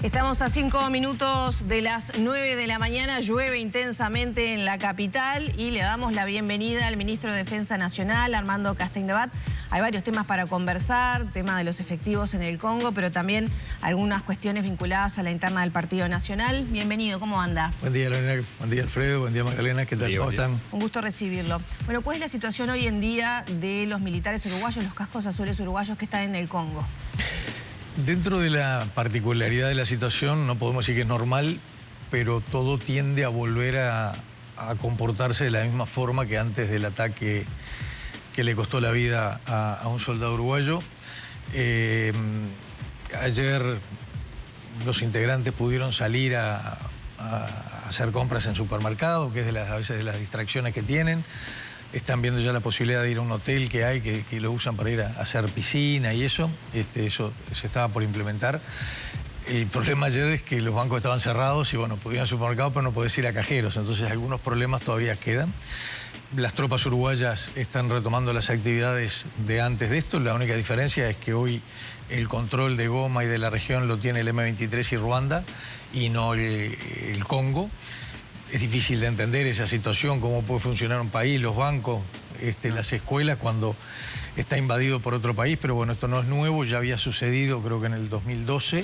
Estamos a 5 minutos de las 9 de la mañana, llueve intensamente en la capital y le damos la bienvenida al ministro de Defensa Nacional, Armando Castaingdebat. Hay varios temas para conversar, tema de los efectivos en el Congo, pero también algunas cuestiones vinculadas a la interna del Partido Nacional. Bienvenido, ¿cómo anda? Buen día, Lorena, buen día, Alfredo, buen día, Magdalena, ¿qué tal? ¿Cómo están? Un gusto recibirlo. Bueno, ¿cuál es la situación hoy en día de los militares uruguayos, los cascos azules uruguayos que están en el Congo? Dentro de la particularidad de la situación, no podemos decir que es normal, pero todo tiende a volver a comportarse de la misma forma que antes del ataque que le costó la vida a un soldado uruguayo. Ayer los integrantes pudieron salir a hacer compras en supermercado, que es a veces de las distracciones que tienen. Están viendo ya la posibilidad de ir a un hotel que hay, que lo usan para ir a hacer piscina y eso. Eso se estaba por implementar. El problema ayer es que los bancos estaban cerrados y bueno, podían ir al supermercado, pero no podés ir a cajeros. Entonces algunos problemas todavía quedan. Las tropas uruguayas están retomando las actividades de antes de esto. La única diferencia es que hoy el control de Goma y de la región lo tiene el M23 y Ruanda y no el Congo. Es difícil de entender esa situación, cómo puede funcionar un país, los bancos, las escuelas, cuando está invadido por otro país. Pero bueno, esto no es nuevo, ya había sucedido, creo que en el 2012.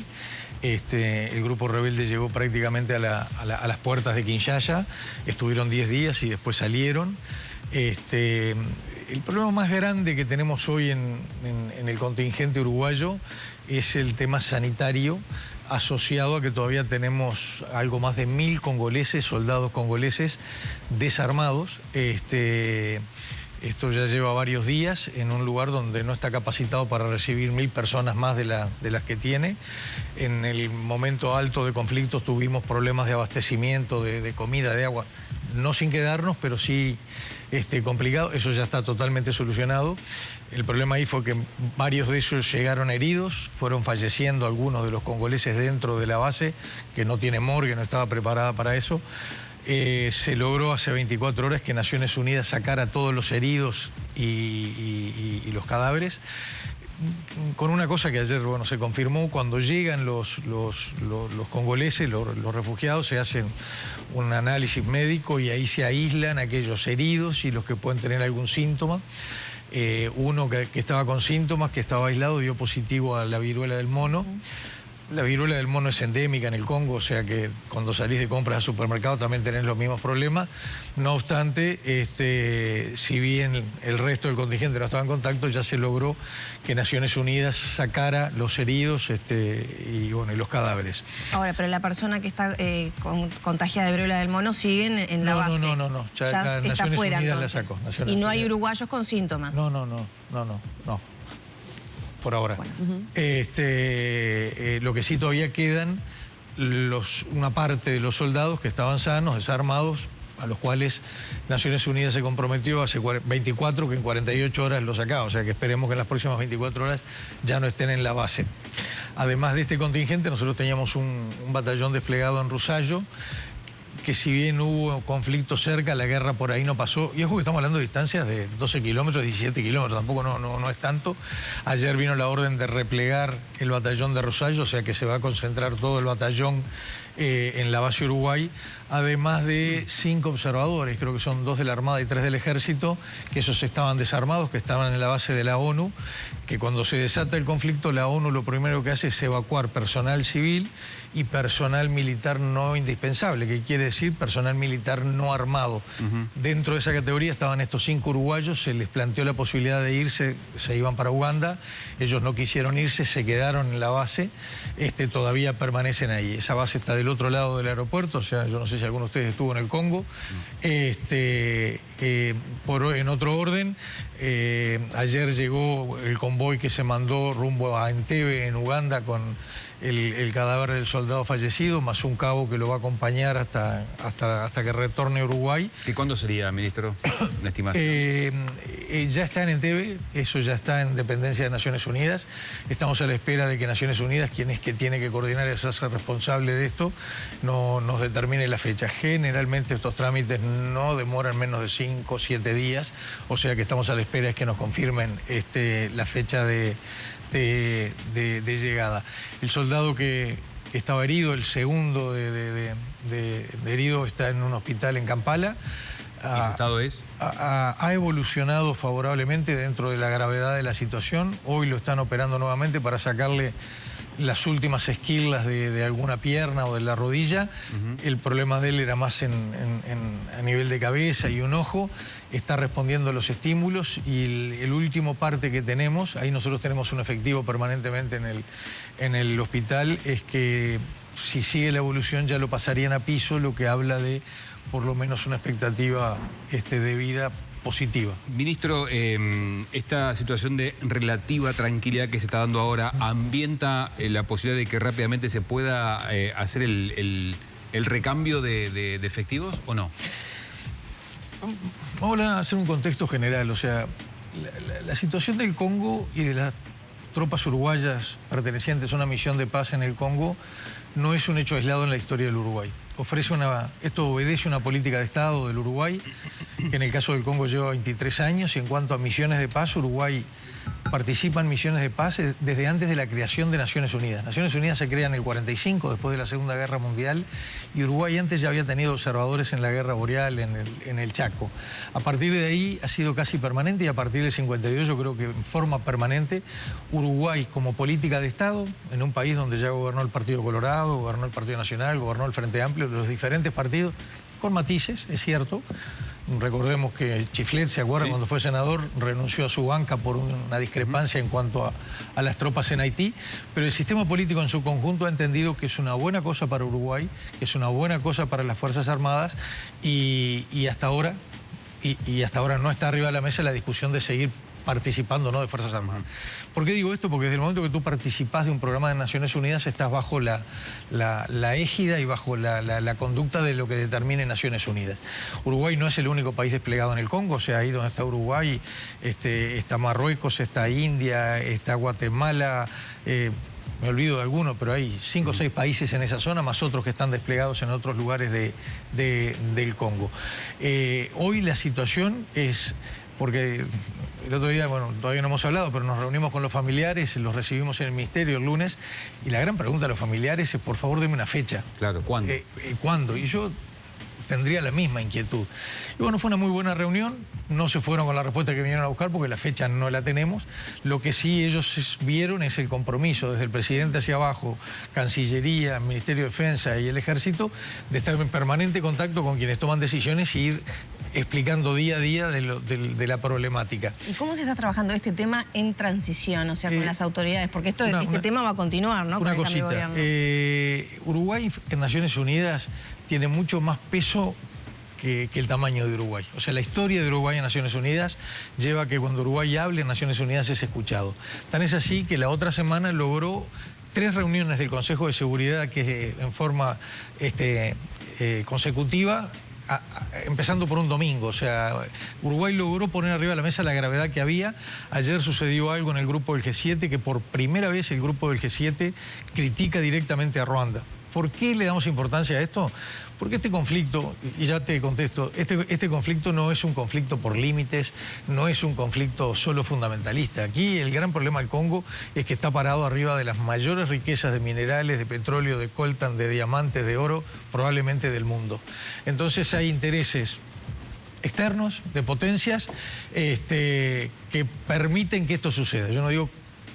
El grupo rebelde llegó prácticamente a las puertas de Kinshasa, estuvieron 10 días y después salieron. El problema más grande que tenemos hoy en el contingente uruguayo es el tema sanitario, asociado a que todavía tenemos algo más de 1000 congoleses, soldados congoleses desarmados. Esto ya lleva varios días en un lugar donde no está capacitado para recibir 1000 personas más de las que tiene. En el momento alto de conflictos tuvimos problemas de abastecimiento, de comida, de agua, no sin quedarnos, pero sí complicado. Eso ya está totalmente solucionado. El problema ahí fue que varios de ellos llegaron heridos, fueron falleciendo algunos de los congoleses dentro de la base, que no tiene morgue, no estaba preparada para eso. Se logró hace 24 horas que Naciones Unidas sacara a todos los heridos y los cadáveres, con una cosa que ayer se confirmó: cuando llegan los congoleses, los refugiados, se hacen un análisis médico y ahí se aíslan aquellos heridos y los que pueden tener algún síntoma. Uno que estaba con síntomas, que estaba aislado, dio positivo a la viruela del mono. La viruela del mono es endémica en el Congo, o sea que cuando salís de compras al supermercado también tenés los mismos problemas. No obstante, si bien el resto del contingente no estaba en contacto, ya se logró que Naciones Unidas sacara los heridos y los cadáveres. Ahora, pero la persona que está contagiada de viruela del mono sigue en la base. No. Ya está Naciones fuera, Unidas entonces. la sacó. Naciones ¿Y no hay Unidas. uruguayos con síntomas? No. Por ahora. Bueno. Lo que sí todavía quedan una parte de los soldados que estaban sanos, desarmados, a los cuales Naciones Unidas se comprometió hace 24 que en 48 horas los sacaba. O sea que esperemos que en las próximas 24 horas ya no estén en la base. Además de este contingente, nosotros teníamos un batallón desplegado en Rusayo, que si bien hubo conflicto cerca, la guerra por ahí no pasó. Y ojo que estamos hablando de distancias de 12 kilómetros, 17 kilómetros, tampoco no es tanto. Ayer vino la orden de replegar el batallón de Rosario, o sea que se va a concentrar todo el batallón en la base Uruguay, además de 5 observadores, creo que son 2 de la Armada y 3 del Ejército, que esos estaban desarmados, que estaban en la base de la ONU, que cuando se desata el conflicto, la ONU lo primero que hace es evacuar personal civil y personal militar no indispensable, que quiere decir personal militar no armado. Dentro de esa categoría estaban estos 5 uruguayos, se les planteó la posibilidad de irse, se iban para Uganda, ellos no quisieron irse, se quedaron en la base, todavía permanecen ahí. Esa base está del otro lado del aeropuerto, o sea, yo no sé si alguno de ustedes estuvo en el Congo. En otro orden, ayer llegó el convoy que se mandó rumbo a Entebbe, en Uganda, con el cadáver del soldado fallecido, más un cabo que lo va a acompañar hasta que retorne a Uruguay. ¿Y cuándo sería, ministro, la estimación? Ya está en Entebbe, eso ya está en dependencia de Naciones Unidas. Estamos a la espera de que Naciones Unidas, quien es que tiene que coordinar y hacerse responsable de esto, nos determine la fecha. Generalmente estos trámites no demoran menos de 5 o 7 días, o sea que estamos a la espera de que nos confirmen la fecha de llegada. El soldado que estaba herido, el segundo de herido está en un hospital en Kampala. ¿Y su estado es? Ha evolucionado favorablemente dentro de la gravedad de la situación. Hoy lo están operando nuevamente para sacarle las últimas esquirlas de alguna pierna o de la rodilla. El problema de él era más a nivel de cabeza y un ojo. Está respondiendo a los estímulos y el último parte que tenemos, ahí nosotros tenemos un efectivo permanentemente en el hospital, es que si sigue la evolución ya lo pasarían a piso, lo que habla de por lo menos una expectativa de vida positiva. Ministro, esta situación de relativa tranquilidad que se está dando ahora, ¿ambienta la posibilidad de que rápidamente se pueda hacer el recambio de efectivos o no? Vamos a hacer un contexto general, o sea, la situación del Congo y de las tropas uruguayas pertenecientes a una misión de paz en el Congo no es un hecho aislado en la historia del Uruguay. Esto obedece una política de Estado del Uruguay, que en el caso del Congo lleva 23 años, y en cuanto a misiones de paz, Uruguay participa en misiones de paz desde antes de la creación de Naciones Unidas. Naciones Unidas se crea en el 45, después de la Segunda Guerra Mundial, y Uruguay antes ya había tenido observadores en la Guerra Boreal, en el Chaco. A partir de ahí ha sido casi permanente, y a partir del 52 yo creo que en forma permanente, Uruguay como política de Estado, en un país donde ya gobernó el Partido Colorado, gobernó el Partido Nacional, gobernó el Frente Amplio, los diferentes partidos, con matices, es cierto. Recordemos que Chiflet, ¿se acuerdan? Sí. Cuando fue senador, renunció a su banca por una discrepancia en cuanto a las tropas en Haití, pero el sistema político en su conjunto ha entendido que es una buena cosa para Uruguay, que es una buena cosa para las Fuerzas Armadas, y hasta ahora no está arriba de la mesa la discusión de seguir participando, ¿no?, de Fuerzas Armadas. ¿Por qué digo esto? Porque desde el momento que tú participás de un programa de Naciones Unidas estás bajo la égida y bajo la conducta de lo que determine Naciones Unidas. Uruguay no es el único país desplegado en el Congo, o sea, ahí donde está Uruguay, está Marruecos, está India, está Guatemala, me olvido de alguno, pero hay 5 o 6 países en esa zona, más otros que están desplegados en otros lugares del Congo. Hoy la situación es... Porque el otro día, bueno, todavía no hemos hablado, pero nos reunimos con los familiares, los recibimos en el ministerio el lunes, y la gran pregunta a los familiares es, por favor, denme una fecha. Claro, ¿cuándo? ¿Cuándo? Y yo tendría la misma inquietud. Y bueno, fue una muy buena reunión, no se fueron con la respuesta que vinieron a buscar porque la fecha no la tenemos. Lo que sí ellos vieron es el compromiso desde el presidente hacia abajo, Cancillería, Ministerio de Defensa y el Ejército, de estar en permanente contacto con quienes toman decisiones y ir explicando día a día de la problemática. ¿Y cómo se está trabajando este tema en transición, o sea, con las autoridades? Porque este tema va a continuar, ¿no? Una cosita. Uruguay en Naciones Unidas tiene mucho más peso que el tamaño de Uruguay. O sea, la historia de Uruguay en Naciones Unidas lleva a que cuando Uruguay hable en Naciones Unidas es escuchado. Tan es así que la otra semana logró 3 reuniones del Consejo de Seguridad que en forma consecutiva, empezando por un domingo. O sea, Uruguay logró poner arriba de la mesa la gravedad que había. Ayer sucedió algo en el grupo del G7, que por primera vez el grupo del G7 critica directamente a Ruanda. ¿Por qué le damos importancia a esto? Porque este conflicto, y ya te contesto, este conflicto no es un conflicto por límites, no es un conflicto solo fundamentalista. Aquí el gran problema del Congo es que está parado arriba de las mayores riquezas de minerales, de petróleo, de coltan, de diamantes, de oro, probablemente del mundo. Entonces hay intereses externos, de potencias, que permiten que esto suceda. Yo no digo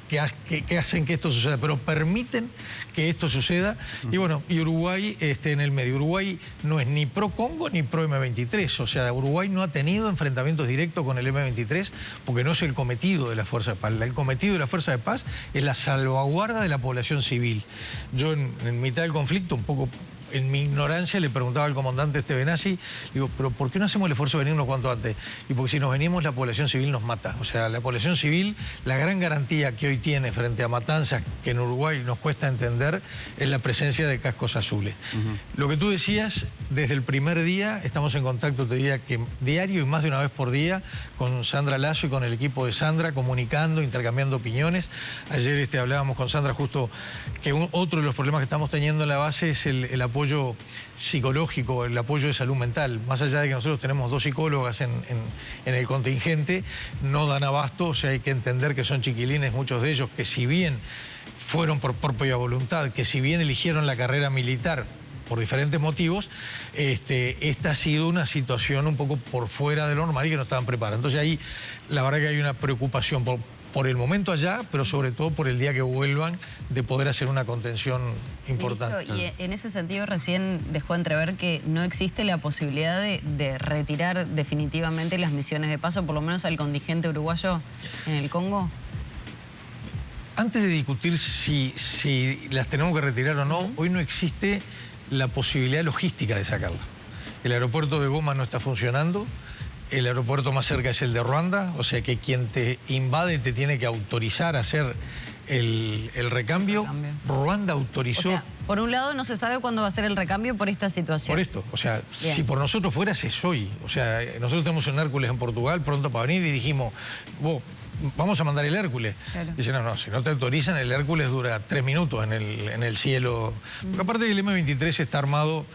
que hacen que esto suceda, pero permiten que esto suceda. Y bueno, y Uruguay en el medio. Uruguay no es ni pro Congo ni pro M23. O sea, Uruguay no ha tenido enfrentamientos directos con el M23 porque no es el cometido de la Fuerza de Paz. El cometido de la Fuerza de Paz es la salvaguarda de la población civil. Yo en mitad del conflicto, un poco en mi ignorancia, le preguntaba al comandante Estebenazzi, digo, pero ¿por qué no hacemos el esfuerzo de venirnos cuanto antes? Y porque si nos venimos, la población civil nos mata. O sea, la población civil, la gran garantía que hoy tiene frente a matanzas que en Uruguay nos cuesta entender, es la presencia de cascos azules. Lo que tú decías, desde el primer día estamos en contacto, te diría que diario y más de una vez por día, con Sandra Lazo y con el equipo de Sandra, comunicando, intercambiando opiniones. Ayer hablábamos con Sandra justo que otro de los problemas que estamos teniendo en la base es el apoyo psicológico, el apoyo de salud mental. Más allá de que nosotros tenemos 2 psicólogas en el contingente, no dan abasto. O sea, hay que entender que son chiquilines, muchos de ellos, que si bien fueron por propia voluntad, que si bien eligieron la carrera militar por diferentes motivos, esta ha sido una situación un poco por fuera de lo normal y que no estaban preparados. Entonces ahí la verdad que hay una preocupación por el momento allá, pero sobre todo por el día que vuelvan, de poder hacer una contención importante. Ministro, y en ese sentido recién dejó entrever que no existe la posibilidad de retirar definitivamente las misiones de paso, por lo menos al contingente uruguayo en el Congo. Antes de discutir si las tenemos que retirar o no, hoy no existe la posibilidad logística de sacarla. El aeropuerto de Goma no está funcionando, el aeropuerto más cerca es el de Ruanda, o sea que quien te invade te tiene que autorizar a hacer el recambio. Ruanda autorizó... O sea, por un lado no se sabe cuándo va a ser el recambio por esta situación. Por esto, o sea, bien. Si por nosotros fuera, es hoy. O sea, nosotros tenemos un Hércules en Portugal pronto para venir y dijimos, vamos a mandar el Hércules. Claro. Dicen, no, si no te autorizan, el Hércules dura 3 minutos en el cielo. Porque aparte el M23 está armado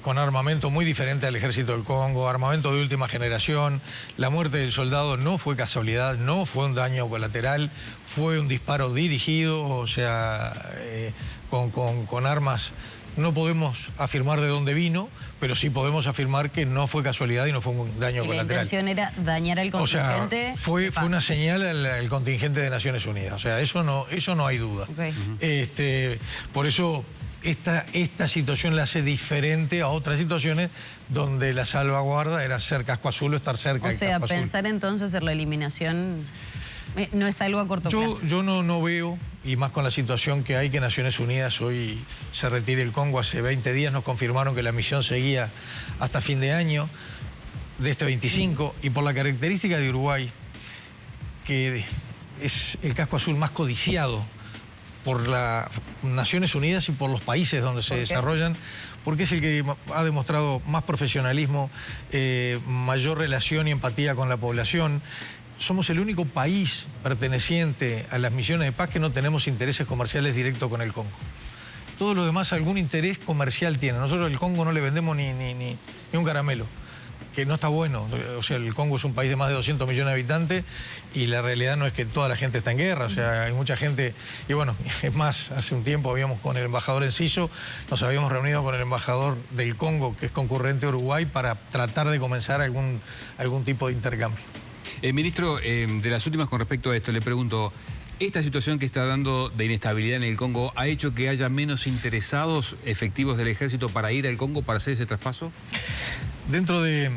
con armamento muy diferente al ejército del Congo, armamento de última generación. La muerte del soldado no fue casualidad, no fue un daño colateral, fue un disparo dirigido, o sea, con armas. No podemos afirmar de dónde vino, pero sí podemos afirmar que no fue casualidad y no fue un daño colateral. La intención era dañar al contingente. O sea, fue una señal al contingente de Naciones Unidas. O sea, eso no hay duda. Okay. Por eso esta situación la hace diferente a otras situaciones donde la salvaguarda era ser casco azul o estar cerca del casco azul. O sea, pensar entonces en la eliminación no es algo a corto plazo. Yo no veo, y más con la situación que hay, que Naciones Unidas hoy se retire el Congo. Hace 20 días nos confirmaron que la misión seguía hasta fin de año, de este 25, y por la característica de Uruguay, que es el casco azul más codiciado por las Naciones Unidas y por los países donde se desarrollan, porque es el que ha demostrado más profesionalismo, mayor relación y empatía con la población. Somos el único país perteneciente a las misiones de paz que no tenemos intereses comerciales directos con el Congo. Todos los demás algún interés comercial tienen. Nosotros al Congo no le vendemos ni un caramelo, que no está bueno. O sea, el Congo es un país de más de 200 millones de habitantes y la realidad no es que toda la gente está en guerra. O sea, hay mucha gente... Y bueno, es más, hace un tiempo habíamos con el embajador Enciso, nos habíamos reunido con el embajador del Congo, que es concurrente a Uruguay, para tratar de comenzar algún tipo de intercambio. Ministro, de las últimas con respecto a esto, le pregunto, ¿esta situación que está dando de inestabilidad en el Congo ha hecho que haya menos interesados efectivos del ejército para ir al Congo para hacer ese traspaso? Dentro de...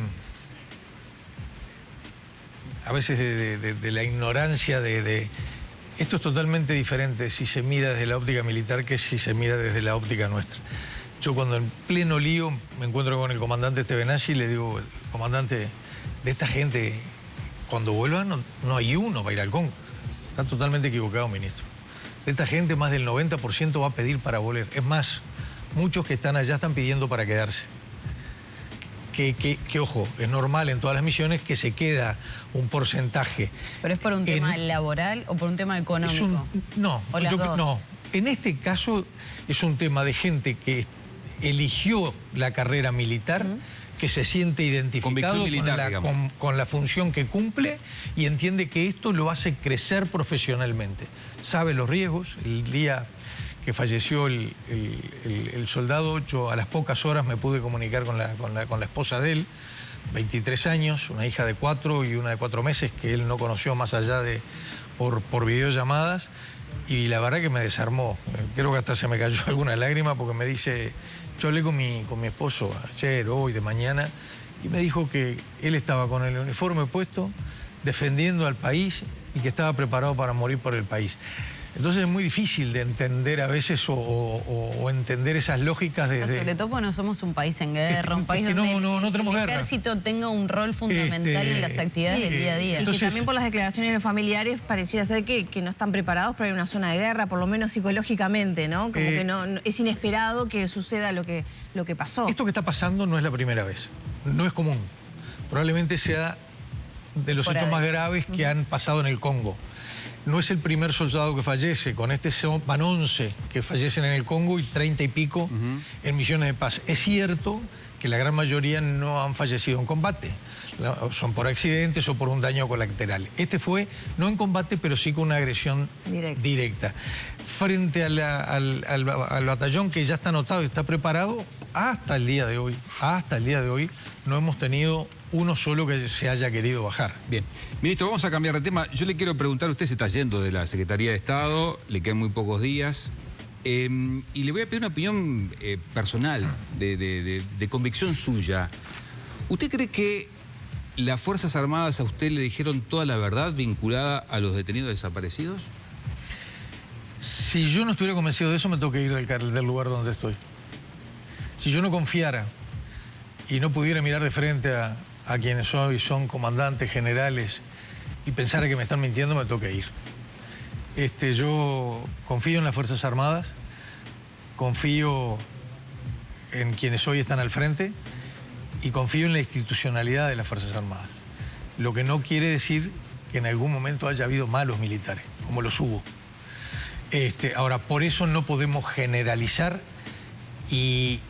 a veces de la ignorancia esto es totalmente diferente si se mira desde la óptica militar que si se mira desde la óptica nuestra. Yo cuando en pleno lío me encuentro con el comandante Estebenazzi y le digo, comandante, de esta gente... cuando vuelvan no hay uno para ir al Congo. Está totalmente equivocado, ministro. De esta gente más del 90% va a pedir para volver. Es más, muchos que están allá están pidiendo para quedarse. Que ojo, es normal en todas las misiones que se queda un porcentaje. ¿Pero es por un tema laboral o por un tema económico? No, no. En este caso es un tema de gente que eligió la carrera militar, que se siente identificado con la función que cumple y entiende que esto lo hace crecer profesionalmente. Sabe los riesgos. El día que falleció el soldado, yo a las pocas horas me pude comunicar con la esposa de él, 23 años, una hija de 4 y una de 4 meses, que él no conoció más allá de por videollamadas, y la verdad que me desarmó. Creo que hasta se me cayó alguna lágrima porque me dice... Yo hablé con mi esposo ayer, hoy, de mañana, y me dijo que él estaba con el uniforme puesto, defendiendo al país y que estaba preparado para morir por el país. Entonces es muy difícil de entender a veces o entender esas lógicas de... Sobre todo porque no somos un país en guerra, un país donde no tenemos el ejército tenga un rol fundamental en las actividades del día a día. Entonces, y que también por las declaraciones de los familiares pareciera ser que no están preparados para ir a una zona de guerra, por lo menos psicológicamente, ¿no? Como que no es inesperado que suceda lo que pasó. Esto que está pasando no es la primera vez, no es común. Probablemente sea de los hechos más graves que han pasado en el Congo. No es el primer soldado que fallece, con este van 11 que fallecen en el Congo y 30 y pico en misiones de paz. Es cierto que la gran mayoría no han fallecido en combate. son por accidentes o por un daño colateral. Este fue, no en combate, pero sí con una agresión directa. Frente al batallón que ya está anotado y está preparado, hasta el día de hoy, no hemos tenido uno solo que se haya querido bajar. Bien. Ministro, vamos a cambiar de tema. Yo le quiero preguntar, usted se está yendo de la Secretaría de Estado, le quedan muy pocos días, y le voy a pedir una opinión personal, de convicción suya. ¿Usted cree que las Fuerzas Armadas a usted le dijeron toda la verdad vinculada a los detenidos desaparecidos? Si yo no estuviera convencido de eso, me tengo que ir del lugar donde estoy. Si yo no confiara y no pudiera mirar de frente a quienes son comandantes, generales, y pensara que me están mintiendo, me tengo que ir. Yo confío en las Fuerzas Armadas, confío en quienes hoy están al frente y confío en la institucionalidad de las Fuerzas Armadas. Lo que no quiere decir que en algún momento haya habido malos militares, como los hubo. Ahora, por eso no podemos generalizar y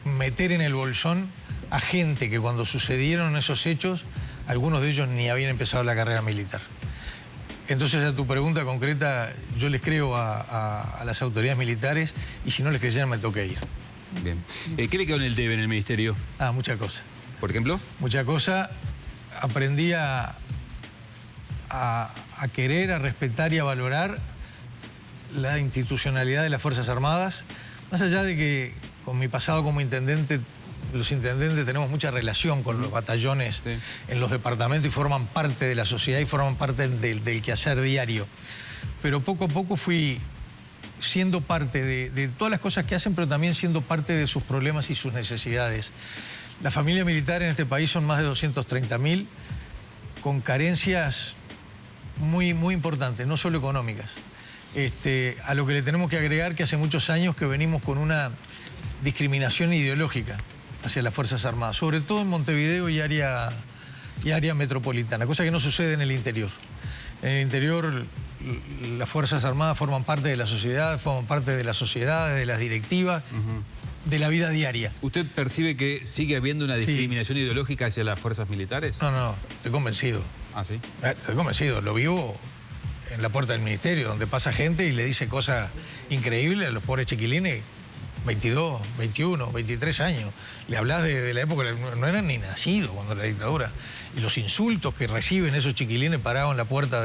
meter en el bolsón a gente que cuando sucedieron esos hechos, algunos de ellos ni habían empezado la carrera militar. Entonces, a tu pregunta concreta, yo les creo a las autoridades militares y si no les creyeran me tengo que ir. Bien. ¿Qué le quedó en el debe en el Ministerio? Muchas cosas. ¿Por ejemplo? Muchas cosas. Aprendí a querer, a respetar y a valorar la institucionalidad de las Fuerzas Armadas, más allá de que con mi pasado como intendente, los intendentes tenemos mucha relación con los batallones en los departamentos y forman parte de la sociedad y forman parte del quehacer diario. Pero poco a poco fui siendo parte de todas las cosas que hacen, pero también siendo parte de sus problemas y sus necesidades. La familia militar en este país son más de 230.000, con carencias muy, muy importantes, no solo económicas. A lo que le tenemos que agregar que hace muchos años que venimos con una discriminación ideológica hacia las Fuerzas Armadas, sobre todo en Montevideo y área metropolitana, cosa que no sucede en el interior. En el interior las Fuerzas Armadas forman parte de la sociedad, de las directivas, de la vida diaria. ¿Usted percibe que sigue habiendo una discriminación ideológica hacia las fuerzas militares? No, estoy convencido. ¿Ah, sí? Estoy convencido, lo vivo en la puerta del ministerio, donde pasa gente y le dice cosas increíbles a los pobres chiquilines, 22, 21, 23 años. Le hablas de la época, no eran ni nacidos cuando la dictadura. Y los insultos que reciben esos chiquilines parados en la puerta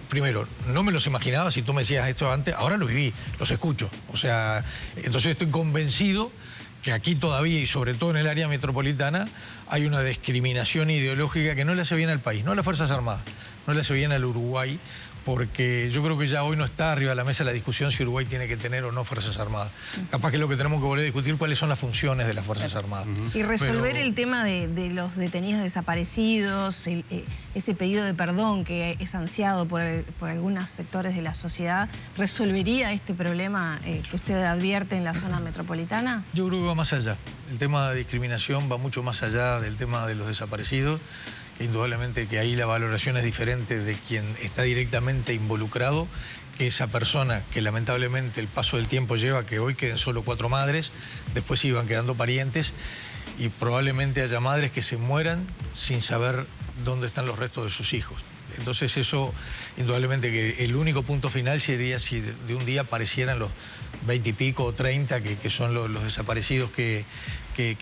primero, no me los imaginaba si tú me decías esto antes, ahora los viví, los escucho. O sea, entonces estoy convencido que aquí todavía, y sobre todo en el área metropolitana, hay una discriminación ideológica que no le hace bien al país, no a las Fuerzas Armadas, no le hace bien al Uruguay, porque yo creo que ya hoy no está arriba de la mesa la discusión si Uruguay tiene que tener o no Fuerzas Armadas. Capaz que lo que tenemos que volver a discutir cuáles son las funciones de las Fuerzas Armadas. Y resolver el tema de los detenidos desaparecidos, ese pedido de perdón que es ansiado por algunos sectores de la sociedad, ¿resolvería este problema que usted advierte en la zona metropolitana? Yo creo que va más allá. El tema de discriminación va mucho más allá del tema de los desaparecidos. Indudablemente que ahí la valoración es diferente de quien está directamente involucrado, que esa persona que lamentablemente el paso del tiempo lleva que hoy queden solo 4 madres, después iban quedando parientes y probablemente haya madres que se mueran sin saber dónde están los restos de sus hijos. Entonces eso, indudablemente que el único punto final sería si de un día aparecieran los 20 y pico o 30 que son los desaparecidos que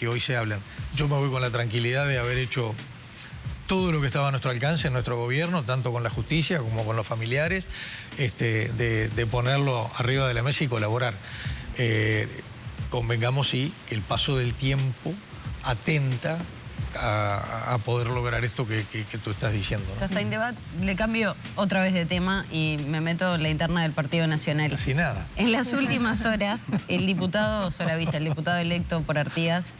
hoy se hablan. Yo me voy con la tranquilidad de haber hecho todo lo que estaba a nuestro alcance en nuestro gobierno, tanto con la justicia como con los familiares, de ponerlo arriba de la mesa y colaborar. Convengamos, sí, que el paso del tiempo atenta a poder lograr esto que tú estás diciendo, ¿no? Castaindebat, le cambio otra vez de tema y me meto en la interna del Partido Nacional. Casi nada. En las últimas horas, el diputado Soravilla, el diputado electo por Artigas,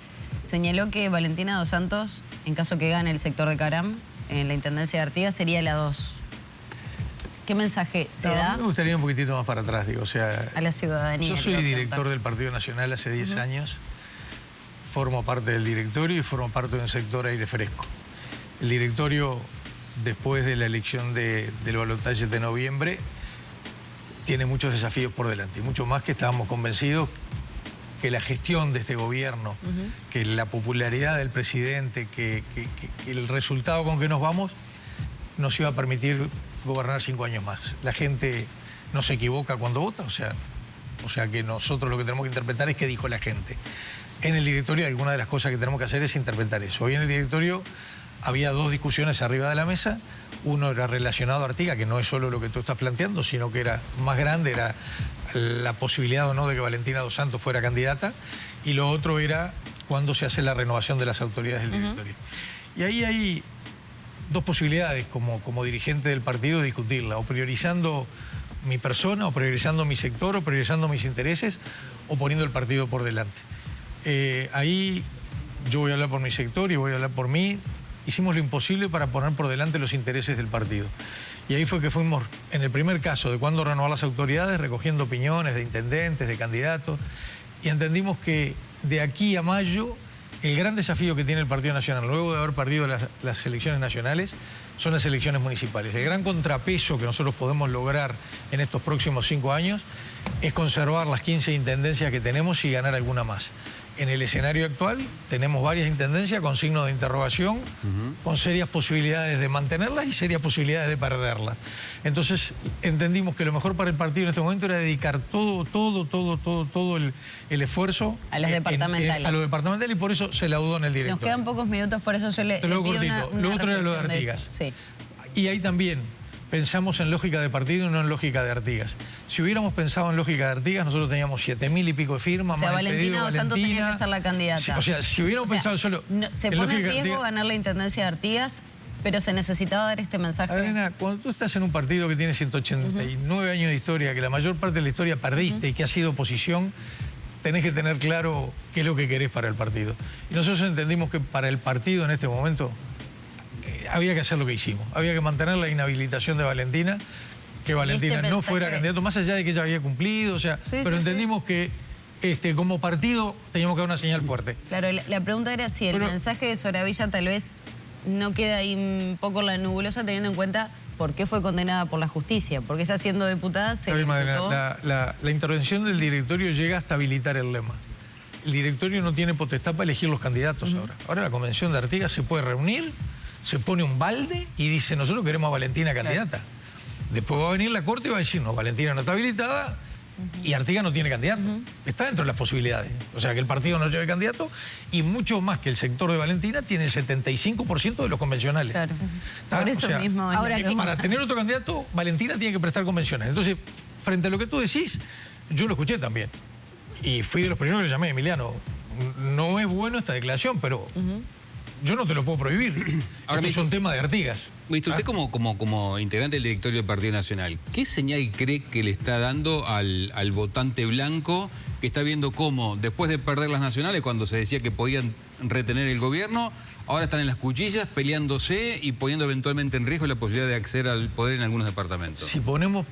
señaló que Valentina Dos Santos, en caso que gane el sector de Caram, en la Intendencia de Artigas, sería la 2. ¿Qué mensaje se da? Me gustaría un poquitito más para atrás, digo, o sea... A la ciudadanía. Yo soy director del Partido Nacional hace 10 años, formo parte del directorio y formo parte de un sector aire fresco. El directorio, después de la elección del balotaje de noviembre, tiene muchos desafíos por delante, y mucho más que estábamos convencidos que la gestión de este gobierno, que la popularidad del presidente, que el resultado con que nos vamos nos iba a permitir gobernar 5 años más. La gente no se equivoca cuando vota, o sea que nosotros lo que tenemos que interpretar es qué dijo la gente. En el directorio alguna de las cosas que tenemos que hacer es interpretar eso. Hoy en el directorio había 2 discusiones arriba de la mesa. Uno era relacionado a Artigas, que no es solo lo que tú estás planteando, sino que era más grande, era la posibilidad o no de que Valentina Dos Santos fuera candidata. Y lo otro era cuándo se hace la renovación de las autoridades del directorio. Y ahí hay 2 posibilidades como dirigente del partido de discutirla, o priorizando mi persona, o priorizando mi sector, o priorizando mis intereses, o poniendo el partido por delante. Ahí yo voy a hablar por mi sector y voy a hablar por mí. Hicimos lo imposible para poner por delante los intereses del partido. Y ahí fue que fuimos, en el primer caso de cuándo renovar las autoridades, recogiendo opiniones de intendentes, de candidatos, y entendimos que de aquí a mayo el gran desafío que tiene el Partido Nacional, luego de haber perdido las elecciones nacionales, son las elecciones municipales. El gran contrapeso que nosotros podemos lograr en estos próximos 5 años es conservar las 15 intendencias que tenemos y ganar alguna más. En el escenario actual tenemos varias intendencias con signos de interrogación, con serias posibilidades de mantenerlas y serias posibilidades de perderlas. Entonces entendimos que lo mejor para el partido en este momento era dedicar todo el esfuerzo a los departamentales. A los departamentales, y por eso se laudó en el directorio. Nos quedan pocos minutos, por eso yo le pido una lo otro era lo de Artigas. Sí. Y ahí también pensamos en lógica de partido y no en lógica de Artigas. Si hubiéramos pensado en lógica de Artigas, nosotros teníamos 7.000 y pico de firmas. O sea, Valentina Dos Santos tenía que ser la candidata. Si hubiéramos pensado solo... se pone en riesgo ganar la intendencia de Artigas, pero se necesitaba dar este mensaje. Adriana, cuando tú estás en un partido que tiene 189 años de historia, que la mayor parte de la historia perdiste y que ha sido oposición, tenés que tener claro qué es lo que querés para el partido. Y nosotros entendimos que para el partido en este momento había que hacer lo que hicimos. Había que mantener la inhabilitación de Valentina, que Valentina no fuera candidato, más allá de que ella había cumplido, pero entendimos que como partido teníamos que dar una señal fuerte. Claro, la pregunta era si el mensaje de Soravilla tal vez no queda ahí un poco en la nebulosa, teniendo en cuenta por qué fue condenada por la justicia, porque ella siendo diputada se imputó... La intervención del directorio llega hasta habilitar el lema. El directorio no tiene potestad para elegir los candidatos ahora. Ahora la convención de Artigas se puede reunir, se pone un balde y dice, nosotros queremos a Valentina candidata. Después va a venir la Corte y va a decir, no, Valentina no está habilitada y Artigas no tiene candidato. Está dentro de las posibilidades. O sea, que el partido no lleve candidato y mucho más que el sector de Valentina tiene el 75% de los convencionales. Claro. Por eso mismo... Ahora, para tener otro candidato, Valentina tiene que prestar convenciones. Entonces, frente a lo que tú decís, yo lo escuché también. Y fui de los primeros que le llamé, Emiliano, no es bueno esta declaración, pero... Yo no te lo puedo prohibir. Ahora, esto es un tema de Artigas. Ministro, usted como integrante del directorio del Partido Nacional, ¿qué señal cree que le está dando al votante blanco que está viendo cómo, después de perder las nacionales, cuando se decía que podían retener el gobierno, ahora están en las cuchillas peleándose y poniendo eventualmente en riesgo la posibilidad de acceder al poder en algunos departamentos? Si ponemos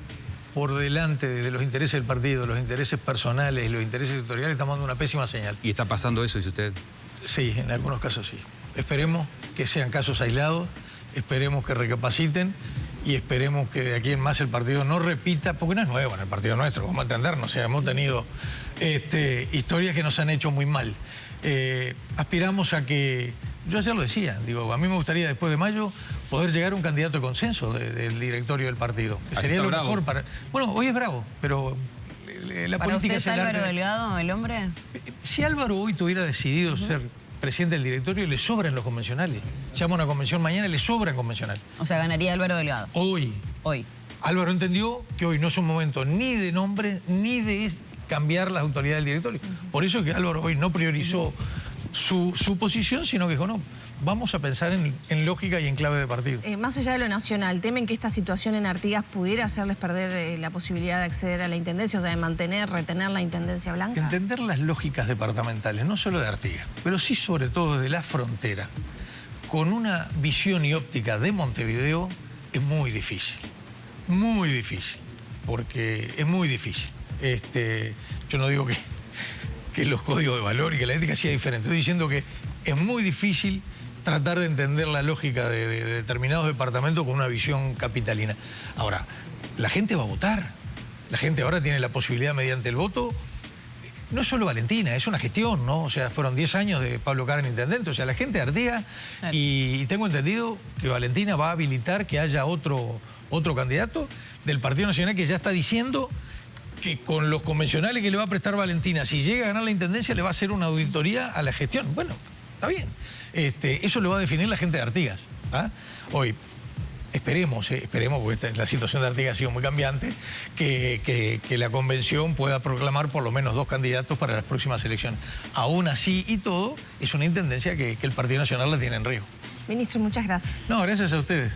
por delante de los intereses del partido, los intereses personales, los intereses sectoriales, estamos dando una pésima señal. ¿Y está pasando eso, dice usted? Sí, en algunos casos sí. Esperemos que sean casos aislados, esperemos que recapaciten y esperemos que de aquí en más el partido no repita, porque no es nuevo en el partido nuestro, vamos a entendernos, o sea, hemos tenido historias que nos han hecho muy mal. Aspiramos a que, yo ayer lo decía, digo, a mí me gustaría después de mayo poder llegar a un candidato de consenso del directorio del partido, que sería lo mejor para... Bueno, hoy es bravo, pero... La ¿Para política usted es Álvaro Delgado, el hombre? Si Álvaro hoy tuviera decidido ser presidente del directorio, le sobran los convencionales. Llama a una convención mañana, le sobran convencional. O sea, ganaría Álvaro Delgado. Hoy. Álvaro entendió que hoy no es un momento ni de nombre, ni de cambiar las autoridades del directorio. Por eso es que Álvaro hoy no priorizó su posición, sino que dijo, no, vamos a pensar en lógica y en clave de partido. Más allá de lo nacional, ¿temen que esta situación en Artigas pudiera hacerles perder la posibilidad de acceder a la intendencia, o sea, de retener la intendencia blanca? Entender las lógicas departamentales, no solo de Artigas, pero sí sobre todo de la frontera, con una visión y óptica de Montevideo, es muy difícil. Muy difícil, porque es muy difícil. Yo no digo que los códigos de valor y que la ética sea diferente. Estoy diciendo que es muy difícil tratar de entender la lógica de determinados departamentos con una visión capitalina. Ahora, la gente va a votar. La gente ahora tiene la posibilidad mediante el voto. no es solo Valentina, es una gestión, ¿no? O sea, fueron 10 años de Pablo Caram intendente, o sea, la gente de Artigas, Claro. y tengo entendido que Valentina va a habilitar que haya otro candidato del Partido Nacional que ya está diciendo que con los convencionales que le va a prestar Valentina, si llega a ganar la intendencia, le va a hacer una auditoría a la gestión. Bueno, está bien. Eso lo va a definir la gente de Artigas. ¿Ah? Hoy, esperemos, porque la situación de Artigas ha sido muy cambiante, que la convención pueda proclamar por lo menos 2 candidatos para las próximas elecciones. Aún así y todo, es una intendencia que el Partido Nacional la tiene en riesgo. Ministro, muchas gracias. No, gracias a ustedes.